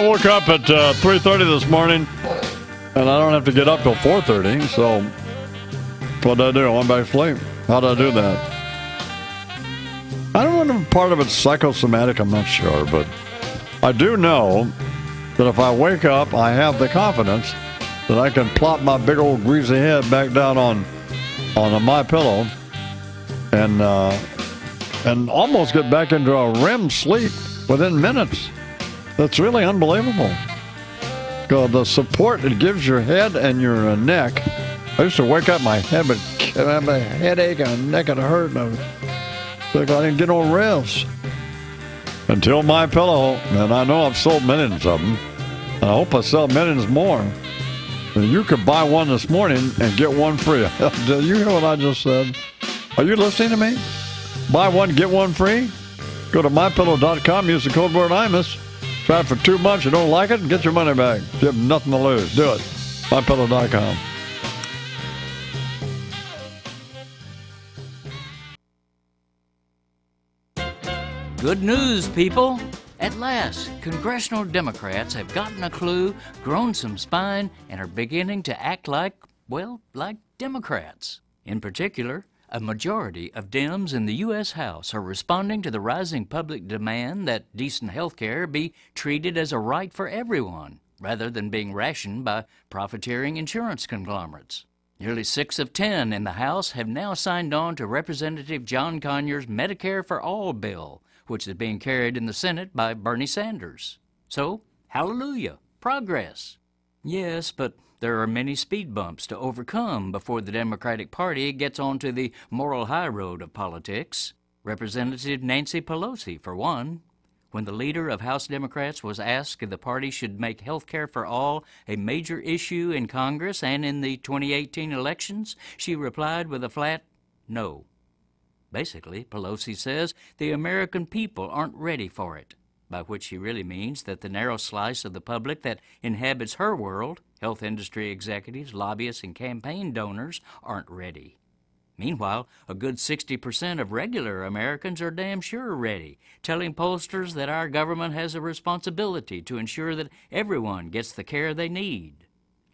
I woke up at 3:30 this morning, and I don't have to get up till 4:30, so what did I do? I went back to sleep. How did I do that? I don't know if part of it's psychosomatic, I'm not sure, but I do know that if I wake up, I have the confidence that I can plop my big old greasy head back down on my pillow and almost get back into a REM sleep within minutes. That's really unbelievable. The support it gives your head and your neck. I used to wake up, my head would have a headache and a neck would hurt, and I didn't get no rest. Until my pillow, and I know I've sold millions of them, and I hope I sell millions more. You could buy one this morning and get one free. Did you hear what I just said? Are you listening to me? Buy one, get one free? Go to mypillow.com, use the code word IMUS. Try it for 2 months. You don't like it? Get your money back. You have nothing to lose. Do it. mypillow.com. Good news, people. At last, congressional Democrats have gotten a clue, grown some spine, and are beginning to act like Democrats. In particular, a majority of Dems in the U.S. House are responding to the rising public demand that decent health care be treated as a right for everyone, rather than being rationed by profiteering insurance conglomerates. Nearly 6 of 10 in the House have now signed on to Representative John Conyers' Medicare for All bill, which is being carried in the Senate by Bernie Sanders. So, hallelujah, progress. Yes, but there are many speed bumps to overcome before the Democratic Party gets onto the moral high road of politics. Representative Nancy Pelosi, for one. When the leader of House Democrats was asked if the party should make health care for all a major issue in Congress and in the 2018 elections, she replied with a flat no. Basically, Pelosi says the American people aren't ready for it, by which she really means that the narrow slice of the public that inhabits her world, health industry executives, lobbyists, and campaign donors, aren't ready. Meanwhile, a good 60% of regular Americans are damn sure ready, telling pollsters that our government has a responsibility to ensure that everyone gets the care they need.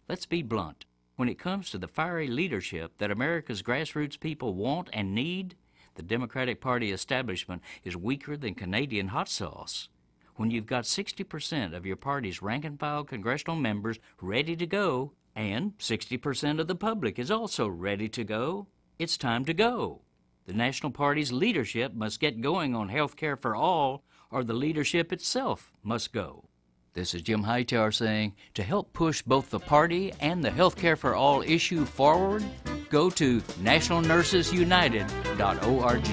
Let's be blunt. When it comes to the fiery leadership that America's grassroots people want and need, the Democratic Party establishment is weaker than Canadian hot sauce. When you've got 60% of your party's rank-and-file congressional members ready to go, and 60% of the public is also ready to go, it's time to go. The National Party's leadership must get going on health care for all, or the leadership itself must go. This is Jim Hightower saying, to help push both the party and the health care for all issue forward, go to nationalnursesunited.org.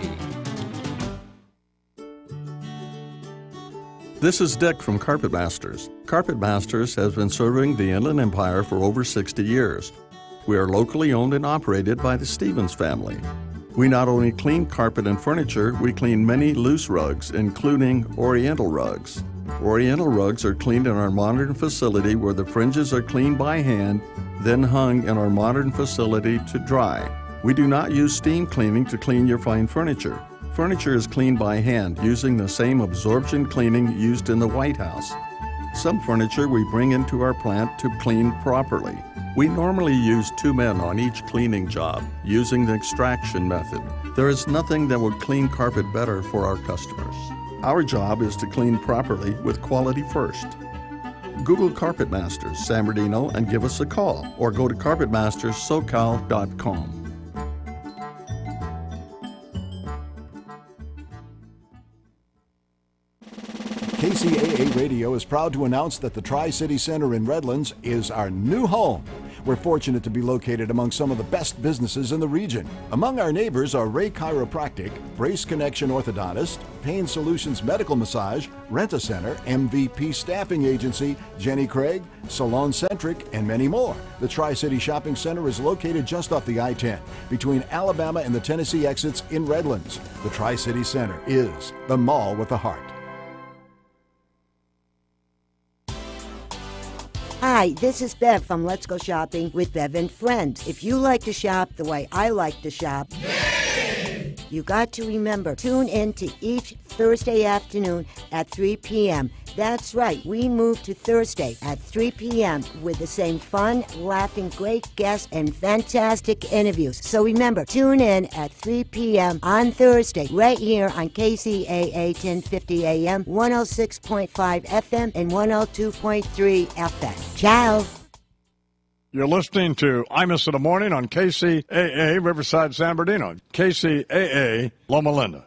This is Dick from Carpet Masters. Carpet Masters has been serving the Inland Empire for over 60 years. We are locally owned and operated by the Stevens family. We not only clean carpet and furniture, we clean many loose rugs, including Oriental rugs. Oriental rugs are cleaned in our modern facility where the fringes are cleaned by hand, then hung in our modern facility to dry. We do not use steam cleaning to clean your fine furniture. Furniture is cleaned by hand using the same absorption cleaning used in the White House. Some furniture we bring into our plant to clean properly. We normally use 2 men on each cleaning job using the extraction method. There is nothing that would clean carpet better for our customers. Our job is to clean properly with quality first. Google Carpet Masters San Bernardino and give us a call, or go to carpetmasterssocal.com. KCAA Radio is proud to announce that the Tri-City Center in Redlands is our new home. We're fortunate to be located among some of the best businesses in the region. Among our neighbors are Ray Chiropractic, Brace Connection Orthodontist, Pain Solutions Medical Massage, Rent-A-Center, MVP Staffing Agency, Jenny Craig, Salon Centric, and many more. The Tri-City Shopping Center is located just off the I-10 between Alabama and the Tennessee exits in Redlands. The Tri-City Center is the mall with a heart. Hi, this is Bev from Let's Go Shopping with Bev and Friends. If you like to shop the way I like to shop, You got to remember, tune in to each Thursday afternoon at 3 p.m. That's right, we moved to Thursday at 3 p.m. with the same fun, laughing, great guests, and fantastic interviews. So remember, tune in at 3 p.m. on Thursday, right here on KCAA 1050 AM, 106.5 FM, and 102.3 FM. Ciao. You're listening to Imus in the Morning on KCAA Riverside San Bernardino, KCAA Loma Linda.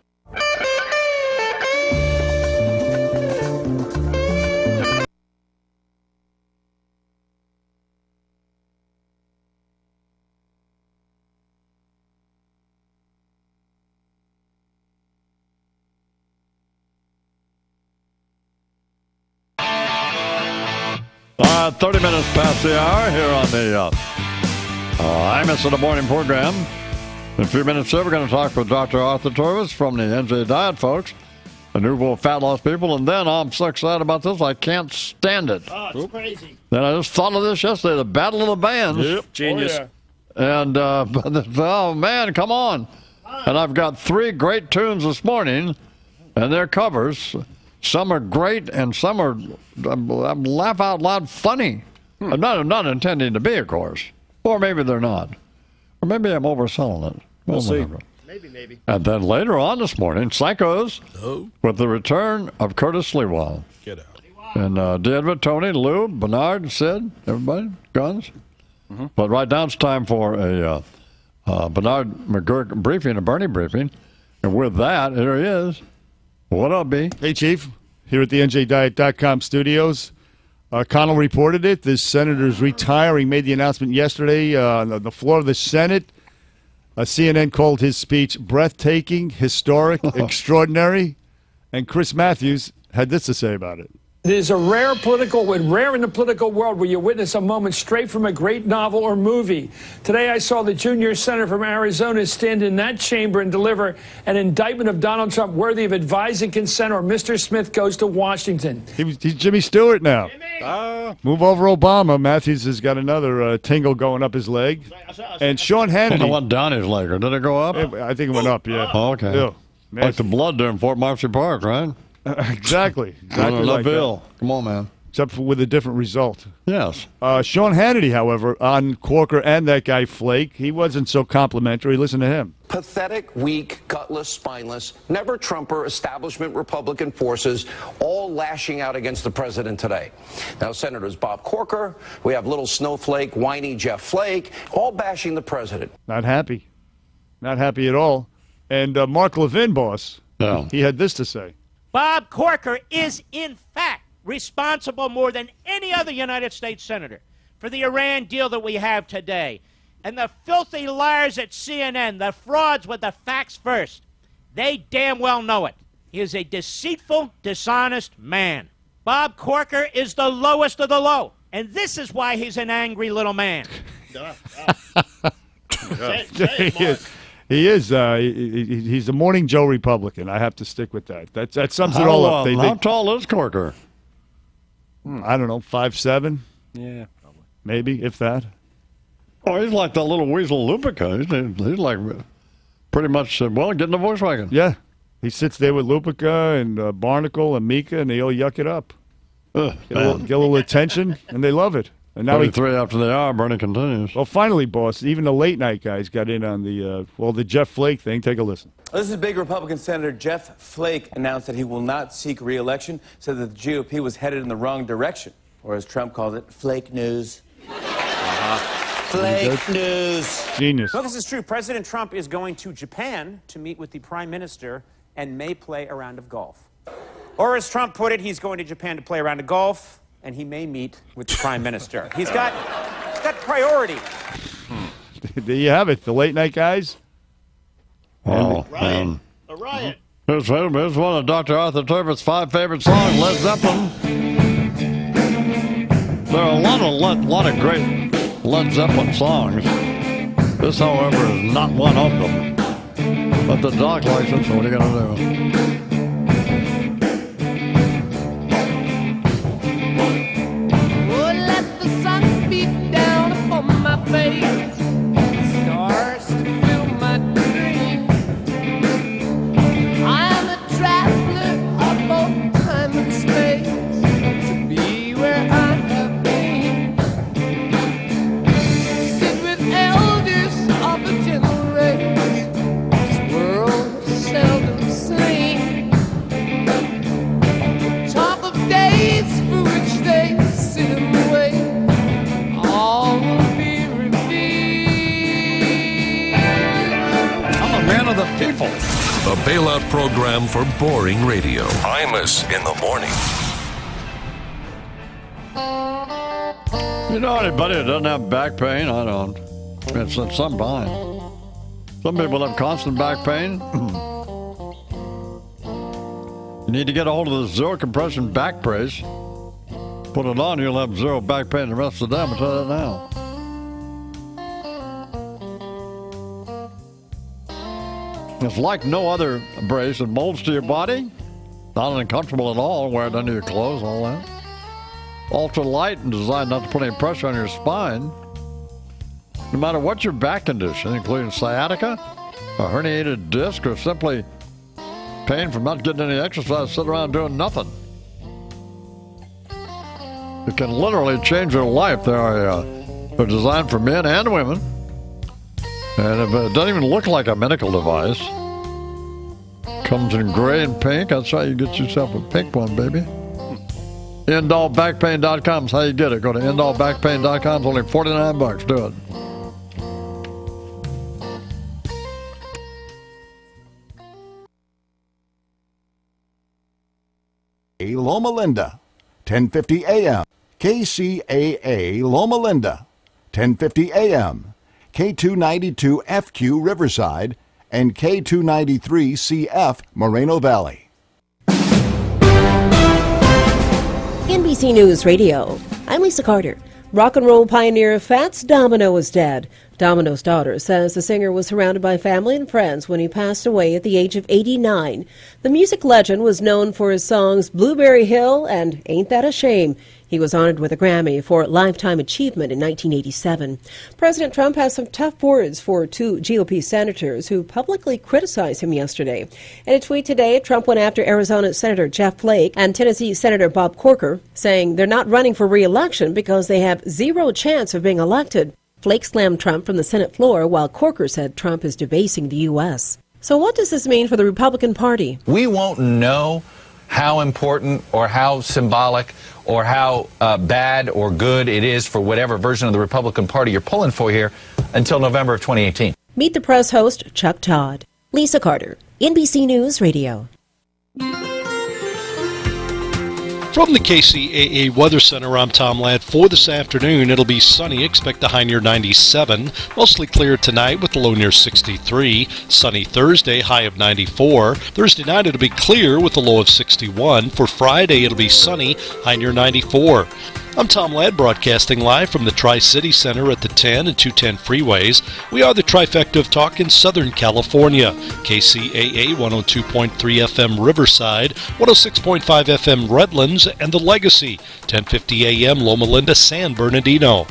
All right, 30 minutes past the hour here on the Imus in the Morning program. In a few minutes here, we're going to talk with Dr. Arthur Torres from the NJ Diet folks, the Nouveau Fat Loss people, and then I'm so excited about this, I can't stand it. Oh, it's crazy. Then I just thought of this yesterday, the Battle of the Bands. Yep, genius. Oh, yeah. And, oh, man, come on. And I've got 3 great tunes this morning, and they're covers. Some are great, and some are laugh out loud funny. I'm not intending to be, of course. Or maybe they're not. Or maybe I'm overselling it. We'll see. Maybe. And then later on this morning, Psychos with the return of Curtis Lewa. Get out. And David, Tony, Lou, Bernard, Sid, everybody, guns. Mm-hmm. But right now it's time for a Bernard McGurk briefing, a Bernie briefing. And with that, here he is. What up, B? Hey, Chief. Here at the NJDiet.com studios. Connell reported it. The senator's retiring, made the announcement yesterday on the floor of the Senate. CNN called his speech breathtaking, historic, extraordinary. And Chris Matthews had this to say about it. It is rare in the political world where you witness a moment straight from a great novel or movie. Today I saw the junior senator from Arizona stand in that chamber and deliver an indictment of Donald Trump worthy of advising consent, or Mr. Smith goes to Washington. He's Jimmy Stewart now. Move over Obama. Matthews has got another tingle going up his leg. And Sean Hannity. It went down his leg, or did it go up? I think it went up, yeah. Oh, okay. Yeah. Like the blood there in Fort Marcy Park, right? Exactly like Bill. that. Come on, man. Except with a different result. Yes. Sean Hannity, however, on Corker and that guy Flake, he wasn't so complimentary. Listen to him. Pathetic, weak, gutless, spineless, never Trumper establishment Republican forces all lashing out against the president today. Now, Senators Bob Corker, we have little snowflake, whiny Jeff Flake, all bashing the president. Not happy. Not happy at all. And Mark Levin, boss, he had this to say. Bob Corker is, in fact, responsible more than any other United States senator for the Iran deal that we have today. And the filthy liars at CNN, the frauds with the facts first, they damn well know it. He is a deceitful, dishonest man. Bob Corker is the lowest of the low, and this is why he's an angry little man. He is. He's a Morning Joe Republican. I have to stick with that. That sums it all up. How tall is Corker? I don't know, 5'7"? Yeah, probably. Maybe, if that. Oh, he's like that little weasel Lupica. He's like pretty much, getting a Volkswagen. Yeah. He sits there with Lupica and Barnacle and Mika, and they all yuck it up. Get a little attention, and they love it. And now 33 after the hour, Bernie continues. Well, finally, boss, even the late night guys got in on the Jeff Flake thing. Take a listen. This is big Republican Senator Jeff Flake announced that he will not seek re-election, said that the GOP was headed in the wrong direction, or as Trump calls it, flake news. Flake news. Genius. Well, this is true. President Trump is going to Japan to meet with the Prime Minister and may play a round of golf. Or as Trump put it, he's going to Japan to play a round of golf, and he may meet with the Prime Minister. He's got priority. There you have it, the late night guys. Oh, a riot. Here's one of Dr. Arthur Turbert's 5 favorite songs, Led Zeppelin. There are a lot of great Led Zeppelin songs. This, however, is not one of them. But the dog likes it, so what are you going to do? Stars to fill my dreams. bailout program for boring radio. Imus in the morning. You know anybody that doesn't have back pain? I don't. It's some fine. Some people have constant back pain. You need to get a hold of the zero compression back brace. Put it on, you'll have zero back pain the rest of the day. I'm going to tell you that now. It's like no other brace. It molds to your body. Not uncomfortable at all. Wear it under your clothes, all that. Ultra light and designed not to put any pressure on your spine. No matter what your back condition, including sciatica, a herniated disc, or simply pain from not getting any exercise, sitting around doing nothing. It can literally change your life. They're designed for men and women. And if it doesn't even look like a medical device, comes in gray and pink. That's how you get yourself a pink one, baby. EndallBackPain.com is how you get it. Go to EndallBackPain.com. It's only $49. Do it. Loma Linda, 1050 AM. KCAA Loma Linda, 1050 AM. K292 FQ Riverside and K293 CF Moreno Valley. NBC News Radio. I'm Lisa Carter. Rock and roll pioneer Fats Domino is dead. Domino's daughter says the singer was surrounded by family and friends when he passed away at the age of 89. The music legend was known for his songs Blueberry Hill and Ain't That a Shame. He was honored with a Grammy for Lifetime Achievement in 1987. President Trump has some tough words for two GOP senators who publicly criticized him yesterday. In a tweet today, Trump went after Arizona Senator Jeff Flake and Tennessee Senator Bob Corker, saying they're not running for re-election because they have zero chance of being elected. Flake slammed Trump from the Senate floor, while Corker said Trump is debasing the U.S. So what does this mean for the Republican Party? We won't know how important or how symbolic or how bad or good it is for whatever version of the Republican Party you're pulling for here until November of 2018. Meet the press host, Chuck Todd. Lisa Carter, NBC News Radio. From the KCAA Weather Center, I'm Tom Ladd. For this afternoon, it'll be sunny. Expect a high near 97. Mostly clear tonight with a low near 63. Sunny Thursday, high of 94. Thursday night, it'll be clear with a low of 61. For Friday, it'll be sunny, high near 94. I'm Tom Ladd, broadcasting live from the Tri-City Center at the 10 and 210 freeways. We are the trifecta of talk in Southern California. KCAA 102.3 FM Riverside, 106.5 FM Redlands, and The Legacy, 1050 AM Loma Linda, San Bernardino.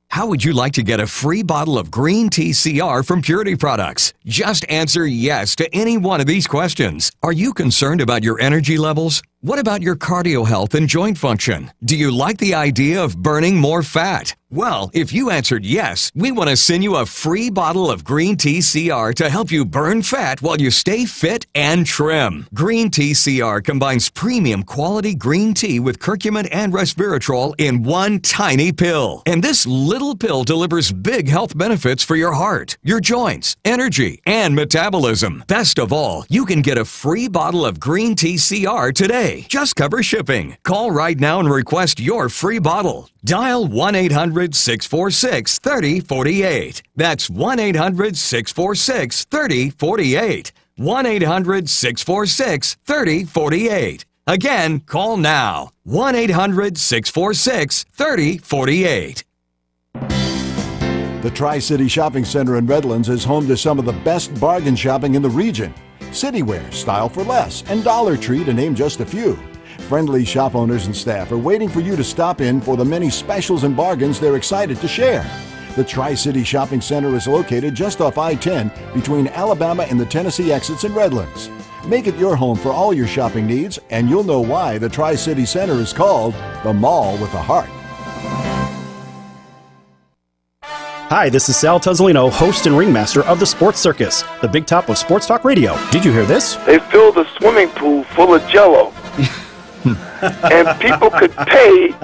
How would you like to get a free bottle of green tea CR from Purity Products? Just answer yes to any one of these questions. Are you concerned about your energy levels? What about your cardio health and joint function? Do you like the idea of burning more fat? Well, if you answered yes, we want to send you a free bottle of Green Tea CR to help you burn fat while you stay fit and trim. Green Tea CR combines premium quality green tea with curcumin and resveratrol in one tiny pill. And this little pill delivers big health benefits for your heart, your joints, energy, and metabolism. Best of all, you can get a free bottle of Green Tea CR today. Just cover shipping. Call right now and request your free bottle. Dial 1-800-646-3048. That's 1-800-646-3048. 1-800-646-3048. Again, call now. 1-800-646-3048. The Tri-City Shopping Center in Redlands is home to some of the best bargain shopping in the region. Citywear, Style for Less, and Dollar Tree, to name just a few. Friendly shop owners and staff are waiting for you to stop in for the many specials and bargains they're excited to share. The Tri-City Shopping Center is located just off I-10 between Alabama and the Tennessee exits in Redlands. Make it your home for all your shopping needs, and you'll know why the Tri-City Center is called the Mall with a Heart. Hi, this is Sal Tuzzolino, host and ringmaster of the Sports Circus, the big top of Sports Talk Radio. Did you hear this? They filled a swimming pool full of Jell-O. And people could pay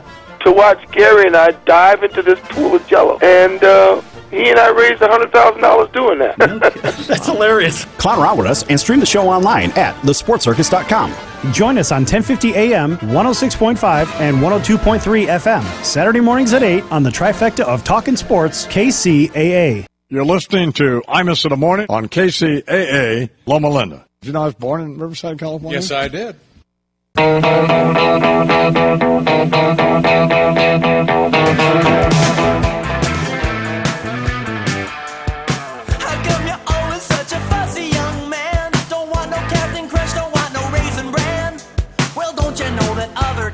to watch Gary and I dive into this pool of Jell-O. And, He and I raised $100,000 doing that. That's hilarious. Clown around with us and stream the show online at thesportcircus.com. Join us on 1050 AM, 106.5, and 102.3 FM. Saturday mornings at 8 on the trifecta of Talkin' Sports, KCAA. You're listening to Imus in the Morning on KCAA, Loma Linda. Did you know I was born in Riverside, California? Yes, I did.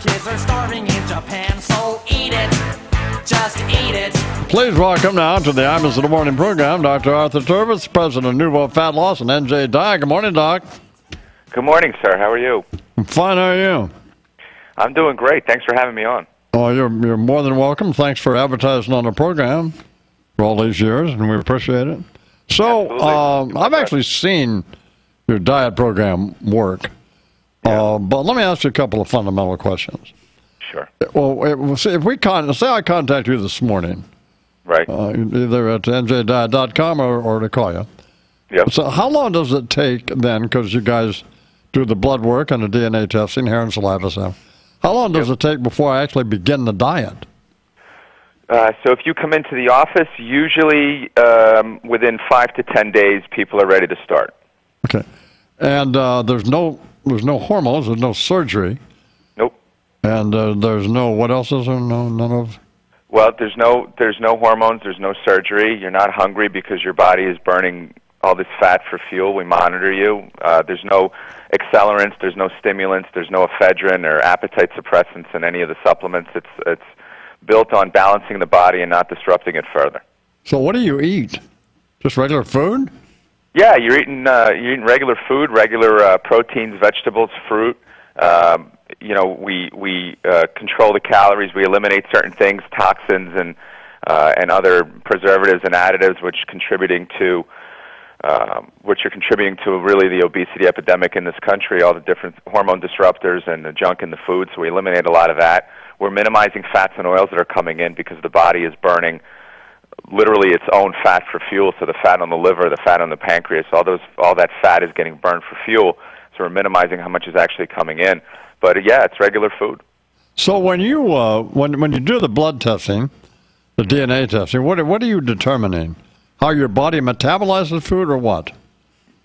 Kids are starving in Japan, so eat it. Just eat it. Please welcome now to the Imus in the Morning program, Dr. Arthur Turvis, president of Nouveau Fat Loss and NJ Diet. Good morning, Doc. Good morning, sir. How are you? I'm fine. How are you? I'm doing great. Thanks for having me on. Oh, you're more than welcome. Thanks for advertising on the program for all these years, and we appreciate it. So, I've actually seen your diet program work. But let me ask you a couple of fundamental questions. Sure. Well, see, say I contact you this morning, right? Either at njdiet.com or to call you. Yep. So how long does it take then, because you guys do the blood work and the DNA testing, hair and saliva stuff, how long does it take before I actually begin the diet? So if you come into the office, usually within 5 to 10 days, people are ready to start. Okay. And there's no hormones, there's no surgery. Nope. And there's no, what else is there? None of? Well, there's no hormones, there's no surgery. You're not hungry because your body is burning all this fat for fuel. We monitor you. There's no accelerants, there's no stimulants, there's no ephedrine or appetite suppressants in any of the supplements. It's built on balancing the body and not disrupting it further. So what do you eat? Just regular food? Yeah, you're eating regular food, regular proteins, vegetables, fruit. We control the calories. We eliminate certain things, toxins and other preservatives and additives, which are contributing to really the obesity epidemic in this country. All the different hormone disruptors and the junk in the food. So we eliminate a lot of that. We're minimizing fats and oils that are coming in because the body is burning literally its own fat for fuel. So the fat on the liver, the fat on the pancreas, all that fat is getting burned for fuel. So we're minimizing how much is actually coming in. But yeah, it's regular food. So when you when you do the blood testing, the DNA testing, what are you determining? How your body metabolizes food, or what?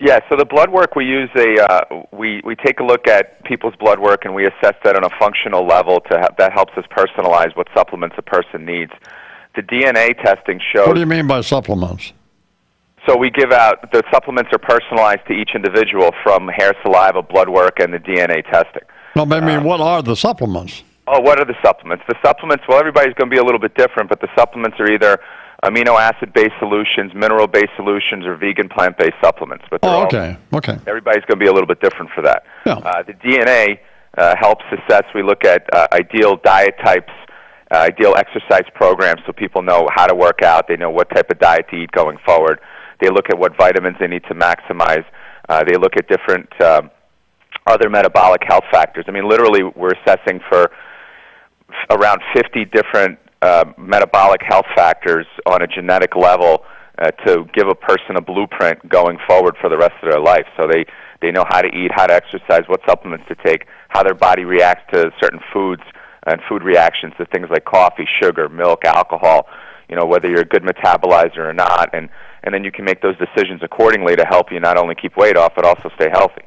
Yeah, so the blood work we use we take a look at people's blood work and we assess that on a functional level that helps us personalize what supplements a person needs. The DNA testing shows. What do you mean by supplements? So we give out, the supplements are personalized to each individual from hair, saliva, blood work, and the DNA testing. No, but I mean, what are the supplements? Oh, what are the supplements? The supplements, well, everybody's going to be a little bit different, but the supplements are either amino acid-based solutions, mineral-based solutions, or vegan plant-based supplements. But okay. Everybody's going to be a little bit different for that. Yeah. The DNA helps assess. We look at ideal diet types, ideal exercise programs, so people know how to work out. They know what type of diet to eat going forward. They look at what vitamins they need to maximize. They look at different other metabolic health factors. I mean, literally, we're assessing for around 50 different metabolic health factors on a genetic level to give a person a blueprint going forward for the rest of their life. So they know how to eat, how to exercise, what supplements to take, how their body reacts to certain foods and food reactions to things like coffee, sugar, milk, alcohol, whether you're a good metabolizer or not. And then you can make those decisions accordingly to help you not only keep weight off, but also stay healthy.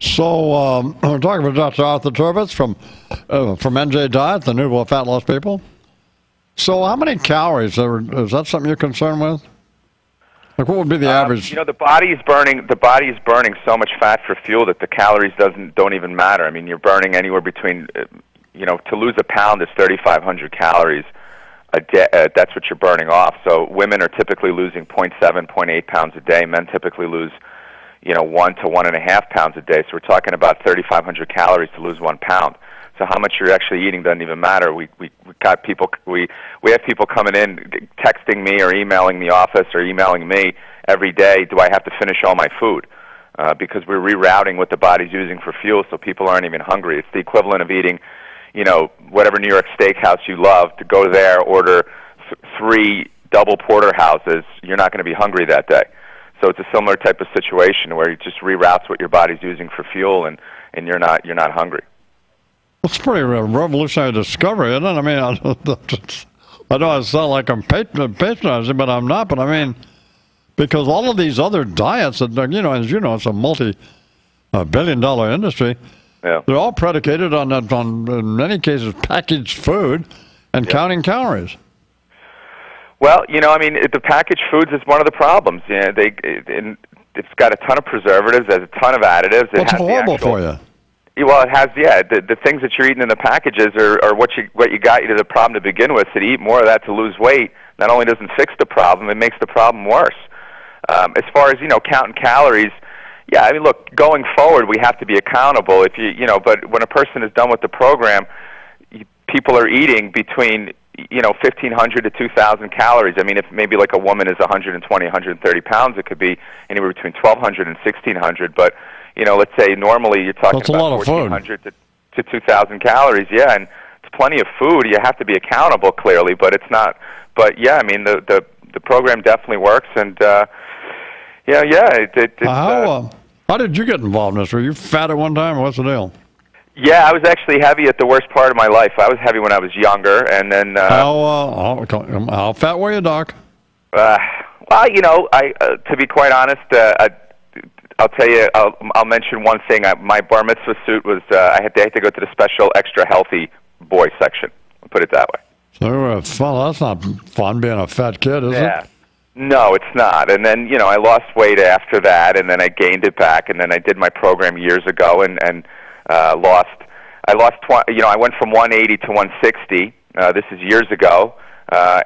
So we're talking with Dr. Arthur Turvis from NJ Diet, the Nouveau Fat Loss people. So how many calories is that something you're concerned with? Like, what would be the average? The body is burning so much fat for fuel that the calories don't even matter. I mean, you're burning anywhere between to lose a pound is 3,500 calories a day. That's what you're burning off. So women are typically losing 0.7, 0.8 pounds a day. Men typically lose 1 to 1.5 pounds a day. So we're talking about 3,500 calories to lose 1 pound. So how much you're actually eating doesn't even matter. We got people. We have people coming in, texting me or emailing the office or emailing me every day. Do I have to finish all my food? Because we're rerouting what the body's using for fuel, so people aren't even hungry. It's the equivalent of eating, whatever New York steakhouse you love. To go there, order 3 double porterhouses, you're not going to be hungry that day. So it's a similar type of situation where it just reroutes what your body's using for fuel, and you're not hungry. It's a pretty revolutionary discovery, isn't it? I mean, I know I sound like I'm patronizing, but I'm not. But I mean, because all of these other diets, that as you know, it's a multi-billion-dollar industry. Yeah. They're all predicated on in many cases, packaged food and counting calories. Well, I mean, the packaged foods is one of the problems. It's got a ton of preservatives, there's a ton of additives. It's horrible for you. Well, it has, the things that you're eating in the packages are what you got you to the problem to begin with. So to eat more of that to lose weight not only doesn't fix the problem, it makes the problem worse. As far as, counting calories, yeah, I mean, look, going forward, we have to be accountable. But when a person is done with the program, people are eating between 1,500 to 2,000 calories. I mean, if maybe like a woman is 120, 130 pounds, it could be anywhere between 1,200 and 1,600. But let's say normally you're talking about 1,400 to 2,000 calories. Yeah, and it's plenty of food. You have to be accountable, clearly, but it's not. But yeah, I mean, the program definitely works, and how did you get involved in this? Were you fat at one time, or what's the deal? Yeah, I was actually heavy at the worst part of my life. I was heavy when I was younger, and then how fat were you, Doc? Well, to be quite honest, I'll tell you. I'll mention one thing. My bar mitzvah suit was I had to go to the special extra healthy boy section. I'll put it that way. So, that's not fun being a fat kid, is it? No, it's not. And then I lost weight after that, and then I gained it back, and then I did my program years ago, and I went from 180 to 160. This is years ago.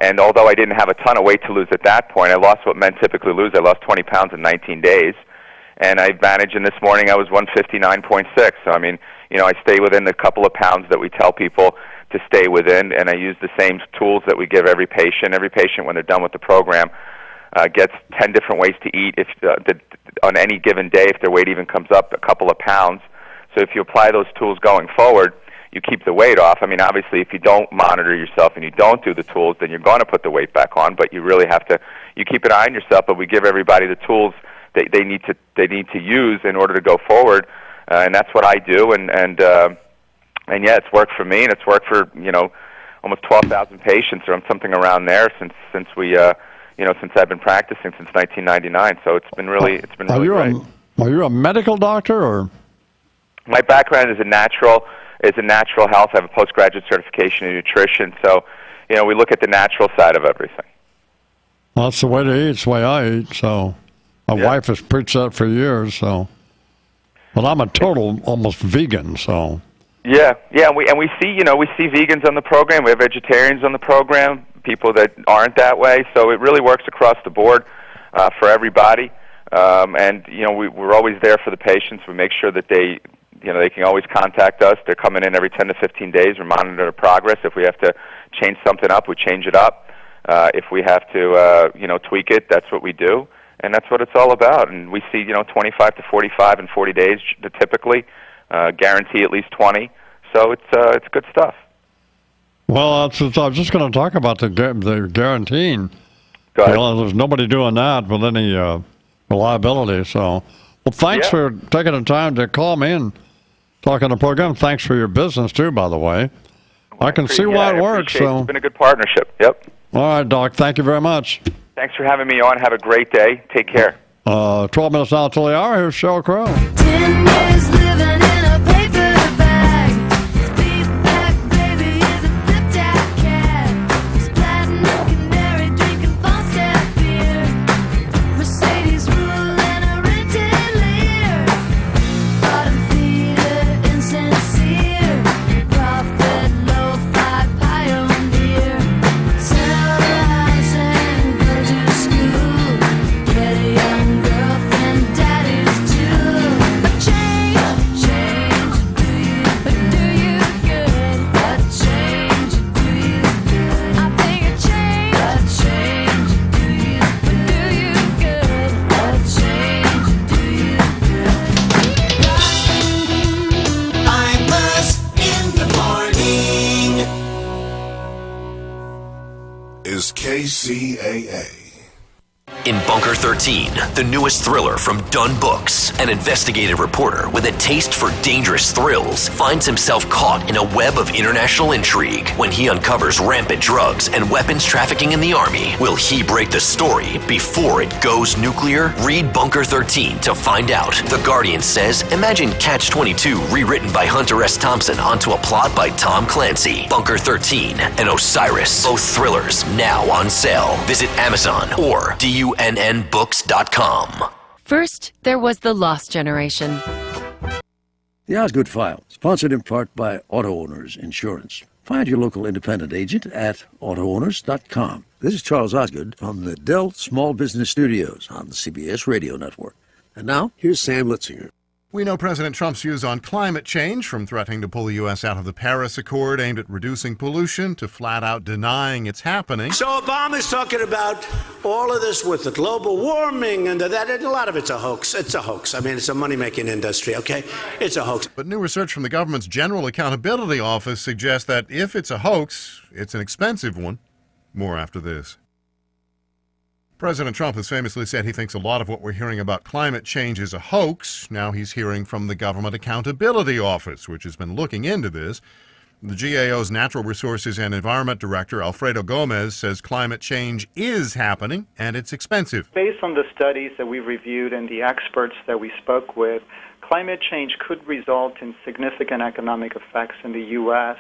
And although I didn't have a ton of weight to lose at that point, I lost what men typically lose. I lost 20 pounds in 19 days. And I managed, and this morning I was 159.6. So, I mean, I stay within a couple of pounds that we tell people to stay within, and I use the same tools that we give every patient. Every patient, when they're done with the program, gets 10 different ways to eat on any given day if their weight even comes up a couple of pounds. So if you apply those tools going forward, you keep the weight off. I mean, obviously, if you don't monitor yourself and you don't do the tools, then you're going to put the weight back on. But you really have to. You keep an eye on yourself. But we give everybody the tools they need to use in order to go forward, and that's what I do. And yeah, it's worked for me, and it's worked for almost 12,000 patients or something around there since I've been practicing since 1999. So it's been really great. Are you a medical doctor or? My background is in natural health. I have a postgraduate certification in nutrition. So, we look at the natural side of everything. Well, that's the way to eat. It's the way I eat. So, my wife has preached that for years. So, but I'm a total almost vegan. So. Yeah, and we see vegans on the program. We have vegetarians on the program. People that aren't that way. So it really works across the board for everybody. And we're always there for the patients. We make sure that they can always contact us. They're coming in every 10 to 15 days. We monitor their progress. If we have to change something up, we change it up. If we have to, tweak it, that's what we do. And that's what it's all about. And we see, 25 to 45 in 40 days typically. Guarantee at least 20. So it's good stuff. Well, I was just going to talk about the guaranteeing. Go ahead. There's nobody doing that with any reliability. So, well, thanks for taking the time to call me and talk on the program. Thanks for your business, too, by the way. I can see why it works. So. It's been a good partnership. Yep. All right, Doc. Thank you very much. Thanks for having me on. Have a great day. Take care. 12 minutes now till the hour. Here's Sheryl Crow. 10 years living in a paper bag. Feedback, baby, is a flip-tap cat. Splatting a canary, drinking false-step beer. Mercedes rule and a rented Lear. Bottom feeder, insincere. Prophet, lo-fi pioneer. Sell the house and go to school. Get a young girlfriend, daddy's too. A chain KCAA. In Bunker 13, the newest thriller from Dunn Books, an investigative reporter with a taste for dangerous thrills finds himself caught in a web of international intrigue when he uncovers rampant drugs and weapons trafficking in the Army. Will he break the story before it goes nuclear? Read Bunker 13 to find out. The Guardian says, imagine Catch-22 rewritten by Hunter S. Thompson onto a plot by Tom Clancy. Bunker 13 and Osiris, both thrillers now on sale. Visit Amazon or DUNNBooks.com. First, there was the Lost Generation. The Osgood File, sponsored in part by Auto Owners Insurance. Find your local independent agent at AutoOwners.com. This is Charles Osgood from the Dell Small Business Studios on the CBS Radio Network. And now, here's Sam Litzinger. We know President Trump's views on climate change, from threatening to pull the U.S. out of the Paris Accord aimed at reducing pollution to flat out denying it's happening. So Obama's talking about all of this with the global warming and that, and a lot of it's a hoax. It's a hoax. I mean, it's a money-making industry, okay? It's a hoax. But new research from the government's General Accountability Office suggests that if it's a hoax, it's an expensive one. More after this. President Trump has famously said he thinks a lot of what we're hearing about climate change is a hoax. Now he's hearing from the Government Accountability Office, which has been looking into this. The GAO's Natural Resources and Environment Director, Alfredo Gomez, says climate change is happening and it's expensive. Based on the studies that we've reviewed and the experts that we spoke with, climate change could result in significant economic effects in the U.S.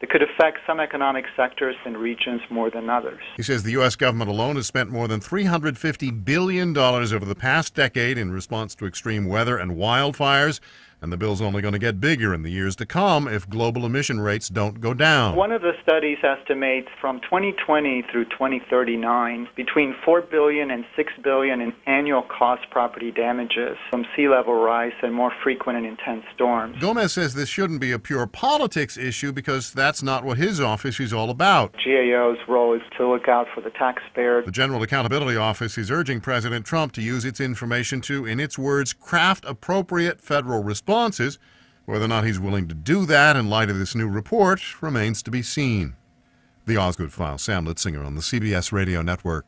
It could affect some economic sectors and regions more than others. He says the U.S. government alone has spent more than $350 billion over the past decade in response to extreme weather and wildfires, and the bill's only going to get bigger in the years to come if global emission rates don't go down. One of the studies estimates from 2020 through 2039 between $4 billion and $6 billion in annual cost property damages from sea level rise and more frequent and intense storms. Gomez says this shouldn't be a pure politics issue because that's not what his office is all about. GAO's role is to look out for the taxpayer. The General Accountability Office is urging President Trump to use its information to, in its words, craft appropriate federal responses. Whether or not he's willing to do that in light of this new report remains to be seen. The Osgood File, Sam Litzinger on the CBS Radio Network.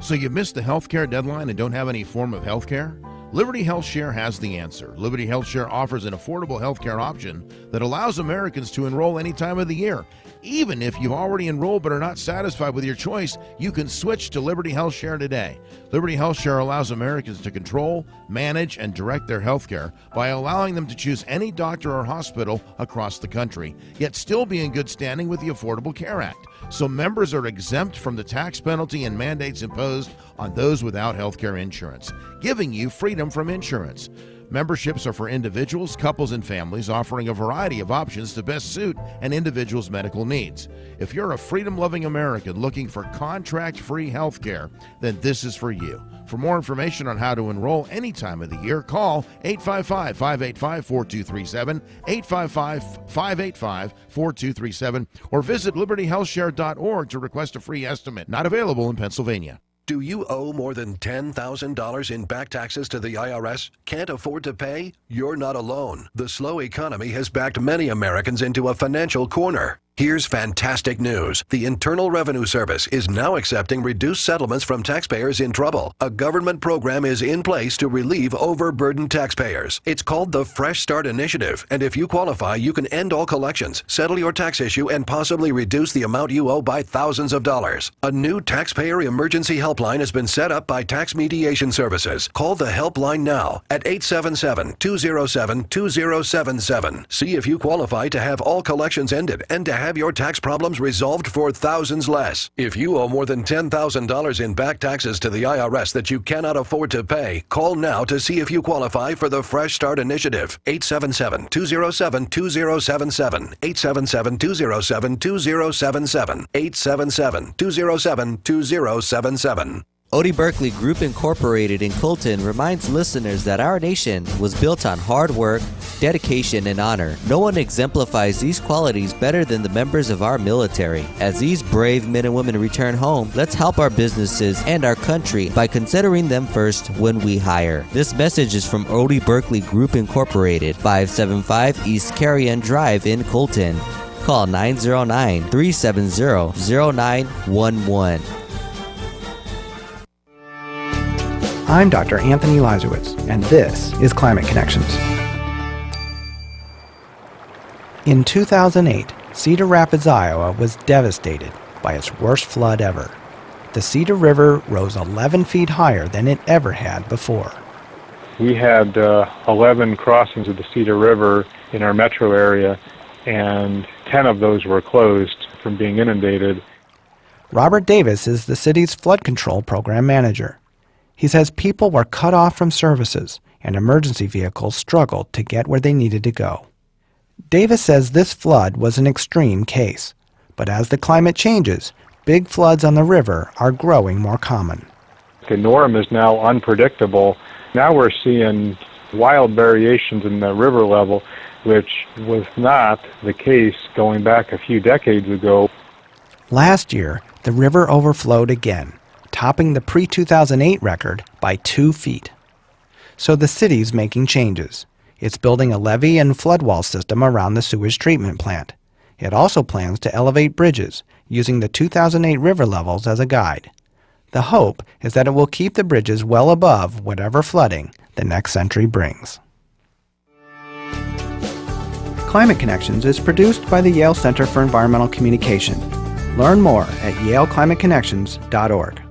So you missed the health care deadline and don't have any form of health care? Liberty Health Share has the answer. Liberty Health Share offers an affordable health care option that allows Americans to enroll any time of the year. Even if you've already enrolled but are not satisfied with your choice, you can switch to Liberty Health Share today. Liberty Health Share allows Americans to control, manage, and direct their health care by allowing them to choose any doctor or hospital across the country, yet still be in good standing with the Affordable Care Act. So members are exempt from the tax penalty and mandates imposed on those without health care insurance, giving you freedom from insurance. Memberships are for individuals, couples, and families, offering a variety of options to best suit an individual's medical needs. If you're a freedom-loving American looking for contract-free health care, then this is for you. For more information on how to enroll any time of the year, call 855-585-4237, 855-585-4237, or visit libertyhealthshare.org to request a free estimate. Not available in Pennsylvania. Do you owe more than $10,000 in back taxes to the IRS? Can't afford to pay? You're not alone. The slow economy has backed many Americans into a financial corner. Here's fantastic news. The Internal Revenue Service is now accepting reduced settlements from taxpayers in trouble. A government program is in place to relieve overburdened taxpayers. It's called the Fresh Start Initiative, and if you qualify, you can end all collections, settle your tax issue, and possibly reduce the amount you owe by thousands of dollars. A new taxpayer emergency helpline has been set up by Tax Mediation Services. Call the helpline now at 877-207-2077. See if you qualify to have all collections ended and to have your tax problems resolved for thousands less. If you owe more than $10,000 in back taxes to the IRS that you cannot afford to pay, call now to see if you qualify for the Fresh Start Initiative. 877-207-2077. 877-207-2077. 877-207-2077. Odie Berkeley Group Incorporated in Colton reminds listeners that our nation was built on hard work, dedication, and honor. No one exemplifies these qualities better than the members of our military. As these brave men and women return home, let's help our businesses and our country by considering them first when we hire. This message is from Odie Berkeley Group Incorporated, 575 East Carrion Drive in Colton. Call 909-370-0911. I'm Dr. Anthony Lizowitz, and this is Climate Connections. In 2008, Cedar Rapids, Iowa was devastated by its worst flood ever. The Cedar River rose 11 feet higher than it ever had before. We had 11 crossings of the Cedar River in our metro area, and 10 of those were closed from being inundated. Robert Davis is the city's flood control program manager. He says people were cut off from services, and emergency vehicles struggled to get where they needed to go. Davis says this flood was an extreme case, but as the climate changes, big floods on the river are growing more common. The norm is now unpredictable. Now we're seeing wild variations in the river level, which was not the case going back a few decades ago. Last year, the river overflowed again, topping the pre-2008 record by 2 feet. So the city's making changes. It's building a levee and flood wall system around the sewage treatment plant. It also plans to elevate bridges, using the 2008 river levels as a guide. The hope is that it will keep the bridges well above whatever flooding the next century brings. Climate Connections is produced by the Yale Center for Environmental Communication. Learn more at yaleclimateconnections.org.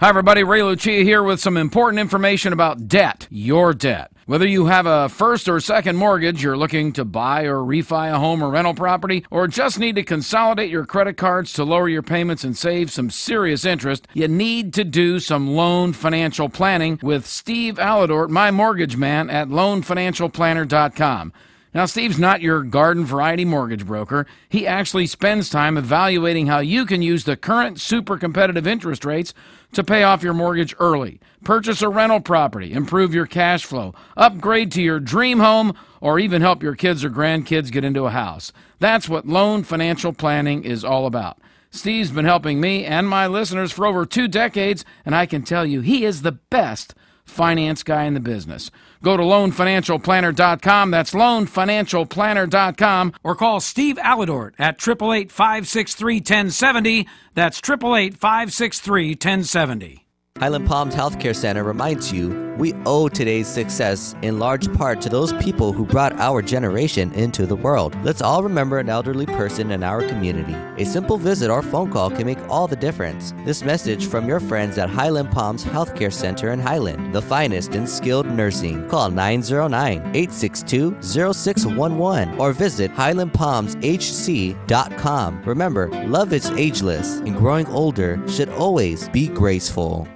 Hi everybody, Ray Lucia here with some important information about debt, your debt. Whether you have a first or second mortgage, you're looking to buy or refi a home or rental property, or just need to consolidate your credit cards to lower your payments and save some serious interest, you need to do some loan financial planning with Steve Alladort, my mortgage man at loanfinancialplanner.com. Now, Steve's not your garden variety mortgage broker. He actually spends time evaluating how you can use the current super competitive interest rates to pay off your mortgage early, purchase a rental property, improve your cash flow, upgrade to your dream home, or even help your kids or grandkids get into a house. That's what loan financial planning is all about. Steve's been helping me and my listeners for over 2 decades, and I can tell you he is the best finance guy in the business. Go to loanfinancialplanner.com. That's loanfinancialplanner.com. Or call Steve Alladort at 888-563-1070. That's 888-563-1070. Highland Palms Healthcare Center reminds you we owe today's success in large part to those people who brought our generation into the world. Let's all remember an elderly person in our community. A simple visit or phone call can make all the difference. This message from your friends at Highland Palms Healthcare Center in Highland, the finest in skilled nursing. Call 909-862-0611 or visit highlandpalmshc.com. Remember, love is ageless, and growing older should always be graceful.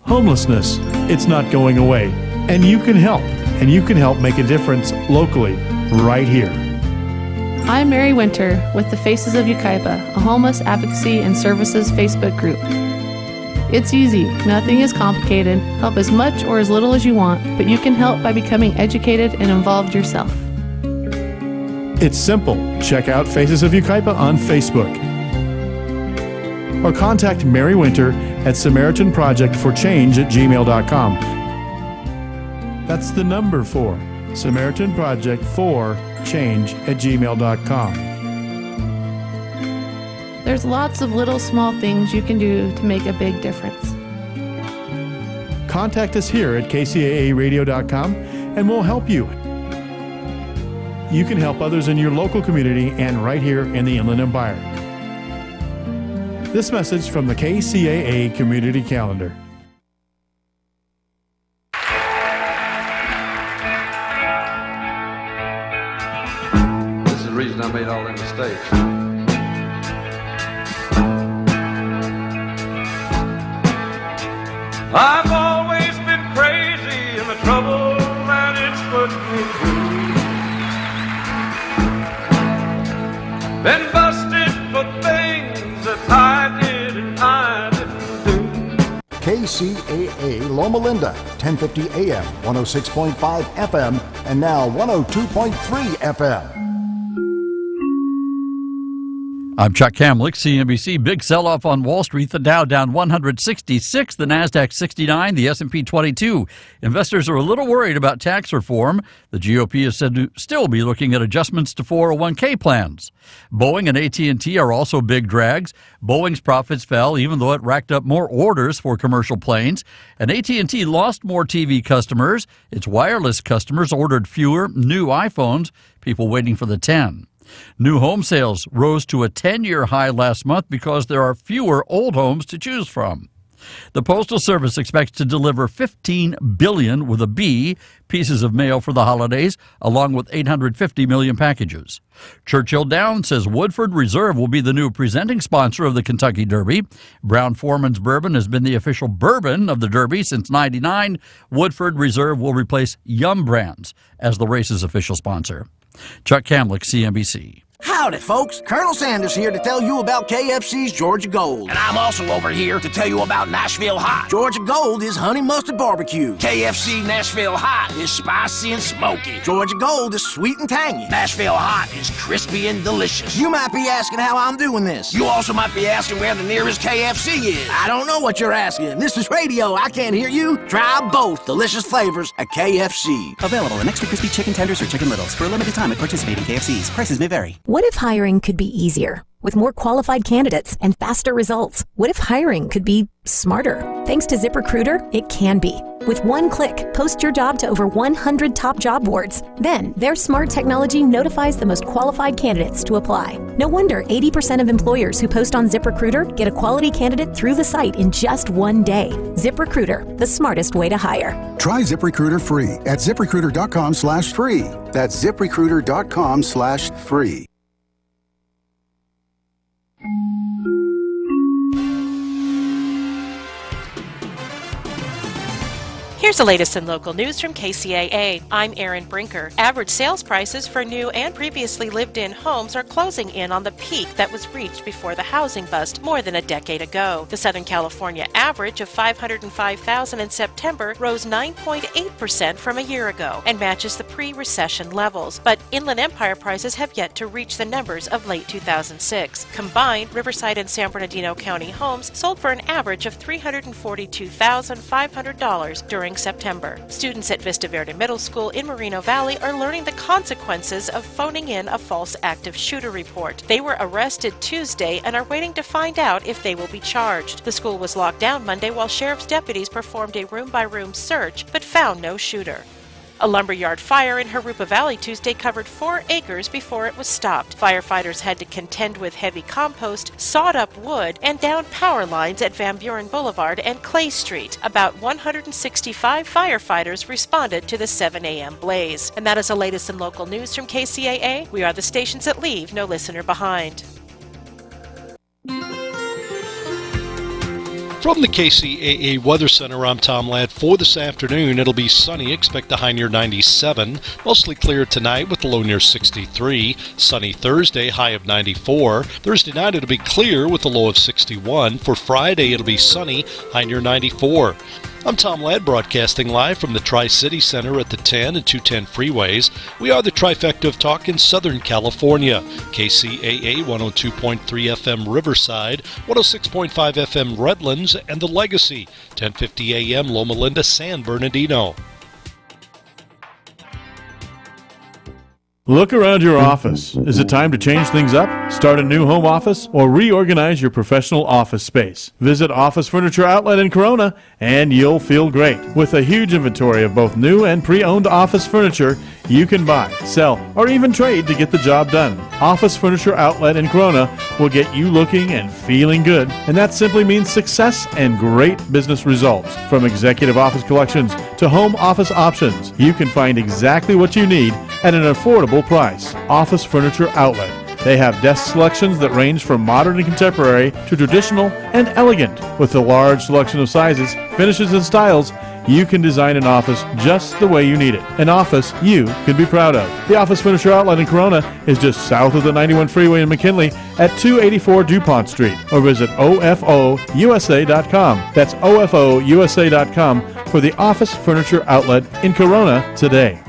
Homelessness, it's not going away, and you can help. And you can help make a difference locally, right here. I'm Mary Winter with the Faces of Yucaipa, a homeless advocacy and services Facebook group. It's easy, nothing is complicated. Help as much or as little as you want, but you can help by becoming educated and involved yourself. It's simple. Check out Faces of Yucaipa on Facebook. Or contact Mary Winter at SamaritanProject4Change@gmail.com. That's the number 4, SamaritanProject4Change@gmail.com. There's lots of little small things you can do to make a big difference. Contact us here at KCAAradio.com and we'll help you. You can help others in your local community and right here in the Inland Empire. This message from the KCAA Community Calendar. This is the reason I made all the mistakes. I've always been crazy in the trouble that it's put me through. Been busted for things that I did and I didn't do. KCAA Loma Linda, 1050 AM, 106.5 FM, and now 102.3 FM. I'm Chuck Kamlick, CNBC. Big sell-off on Wall Street. The Dow down 166, the Nasdaq 69, the S&P 22. Investors are a little worried about tax reform. The GOP is said to still be looking at adjustments to 401k plans. Boeing and AT&T are also big drags. Boeing's profits fell even though it racked up more orders for commercial planes. And AT&T lost more TV customers. Its wireless customers ordered fewer new iPhones, people waiting for the 10. New home sales rose to a 10-year high last month because there are fewer old homes to choose from. The Postal Service expects to deliver 15 billion with a B pieces of mail for the holidays, along with 850 million packages. Churchill Downs says Woodford Reserve will be the new presenting sponsor of the Kentucky Derby. Brown-Forman's Bourbon has been the official bourbon of the Derby since '99. Woodford Reserve will replace Yum Brands as the race's official sponsor. Chuck Kamlick, CNBC. Howdy, folks. Colonel Sanders here to tell you about KFC's Georgia Gold. And I'm also over here to tell you about Nashville Hot. Georgia Gold is honey mustard barbecue. KFC Nashville Hot is spicy and smoky. Georgia Gold is sweet and tangy. Nashville Hot is crispy and delicious. You might be asking how I'm doing this. You also might be asking where the nearest KFC is. I don't know what you're asking. This is radio. I can't hear you. Try both delicious flavors at KFC. Available in extra crispy chicken tenders or chicken littles for a limited time at participating KFCs. Prices may vary. What if hiring could be easier, with more qualified candidates and faster results? What if hiring could be smarter? Thanks to ZipRecruiter, it can be. With one click, post your job to over 100 top job boards. Then, their smart technology notifies the most qualified candidates to apply. No wonder 80% of employers who post on ZipRecruiter get a quality candidate through the site in just one day. ZipRecruiter, the smartest way to hire. Try ZipRecruiter free at ZipRecruiter.com/free. That's ZipRecruiter.com/free. Here's the latest in local news from KCAA. I'm Erin Brinker. Average sales prices for new and previously lived-in homes are closing in on the peak that was reached before the housing bust more than a decade ago. The Southern California average of $505,000 in September rose 9.8% from a year ago and matches the pre-recession levels. But Inland Empire prices have yet to reach the numbers of late 2006. Combined, Riverside and San Bernardino County homes sold for an average of $342,500 during September. Students at Vista Verde Middle School in Moreno Valley are learning the consequences of phoning in a false active shooter report. They were arrested Tuesday and are waiting to find out if they will be charged. The school was locked down Monday while sheriff's deputies performed a room-by-room search but found no shooter. A lumberyard fire in Jurupa Valley Tuesday covered 4 acres before it was stopped. Firefighters had to contend with heavy compost, sawed up wood, and down power lines at Van Buren Boulevard and Clay Street. About 165 firefighters responded to the 7 a.m. blaze. And that is the latest in local news from KCAA. We are the stations that leave no listener behind. From the KCAA Weather Center, I'm Tom Ladd. For this afternoon, it'll be sunny. Expect a high near 97. Mostly clear tonight with a low near 63. Sunny Thursday, high of 94. Thursday night, it'll be clear with a low of 61. For Friday, it'll be sunny, high near 94. I'm Tom Ladd, broadcasting live from the Tri-City Center at the 10 and 210 freeways. We are the trifecta of talk in Southern California. KCAA 102.3 FM Riverside, 106.5 FM Redlands, and The Legacy, 1050 AM Loma Linda, San Bernardino. Look around your office. Is it time to change things up? Start a new home office or reorganize your professional office space? Visit Office Furniture Outlet in Corona and you'll feel great. With a huge inventory of both new and pre-owned office furniture, you can buy, sell, or even trade to get the job done. Office Furniture Outlet in Corona will get you looking and feeling good, and that simply means success and great business results. From executive office collections to home office options, you can find exactly what you need at an affordable price. Office Furniture Outlet. They have desk selections that range from modern and contemporary to traditional and elegant. With a large selection of sizes, finishes, and styles, you can design an office just the way you need it. An office you can be proud of. The Office Furniture Outlet in Corona is just south of the 91 freeway in McKinley at 284 DuPont Street, or visit OFOUSA.com. That's OFOUSA.com for the Office Furniture Outlet in Corona today.